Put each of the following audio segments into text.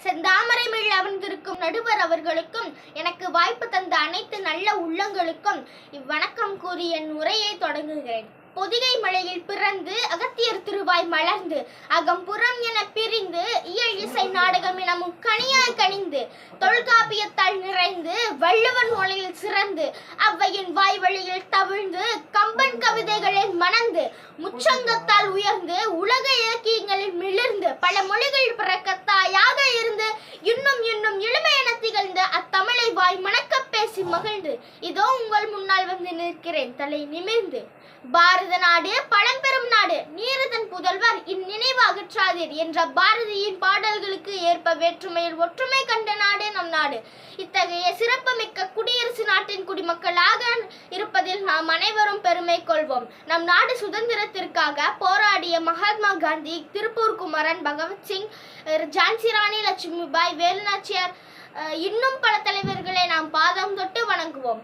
செந்தாமரை மேல் அமர்ந்திருக்கும் நடுவர் அவர்களுக்கும் எனக்கு வாய்ப்பு தந்த அனைத்து நல்ல உள்ளங்களுக்கும் இவ்வணக்கம் கூறி என் உரையை தொடங்குகிறேன். பொதிகை மலையில் பிறந்து அகத்தியர் திருவாய் மலர்ந்து அகம்புறம் என பிரிந்து இயல் இசை நாடகம் என முக்கணியாய் கனிந்து தொல்காப்பியத்தால் நிறைந்து வள்ளுவன் மொழியில் சிறந்து அவ்வையின் வாய் வழியில் தவிழ்ந்து கம்பன் கவிதைகளில் மணந்து முச்சங்கத்தால் உயர்ந்து உலக இலக்கியங்களில் மிளிர்ந்து பல மொழிகள் பிறக்கத்தாயாக இருந்து இன்னும் இன்னும் இளமையென திகழ்ந்து அத்தமிழை வாய் மணக்க பேசி மகிழ்ந்து இதோ உங்கள் முன்னால் வந்து நிற்கிறேன் தலை நிமிர்ந்து. பாரத நாடு பழம்பெரும் நாடு, நீரதன் புதல்வர் இந்நினைவு அகற்றாதீர் என்ற பாரதியின் பாடல்களுக்கு ஏற்ப வேற்றுமையில் ஒற்றுமை கண்ட நாடு நம் நாடு. இத்தகைய சிறப்புமிக்க குடியரசு நாட்டின் குடிமக்களாக இருப்பதில் நாம் அனைவரும் பெருமை கொள்வோம். நம் நாடு சுதந்திரத்திற்காக போராடிய மகாத்மா காந்தி, திருப்பூர் குமரன், பகவத்சிங், ஜான்சி ராணி லட்சுமிபாய், வேலுநாச்சியார் இன்னும் பல தலைவர்களை நாம் பாதம் தொட்டு வணங்குவோம்.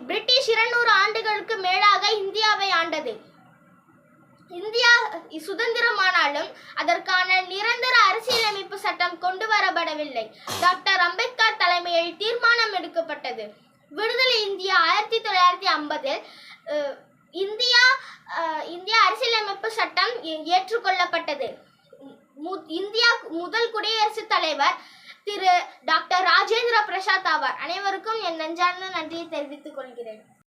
பிரிட்டிஷ் 200 ஆண்டுகளுக்கு மேலாக இந்தியாவை ஆண்டது. இந்தியா சுதந்திரமானாலும் அதற்கான நிரந்தர அரசியலமைப்பு சட்டம் கொண்டு வரப்படவில்லை. டாக்டர் அம்பேத்கர் தலைமையில் தீர்மானம் எடுக்கப்பட்டது. விடுதலை இந்தியா 1950 இந்தியா அரசியலமைப்பு சட்டம் ஏற்றுக்கொள்ளப்பட்டது. இந்தியா முதல் குடியரசுத் தலைவர் திரு டாக்டர் ராஜேந்திர பிரசாத் ஆவார். அனைவருக்கும் என் நெஞ்சார்ந்த நன்றியை தெரிவித்துக் கொள்கிறேன்.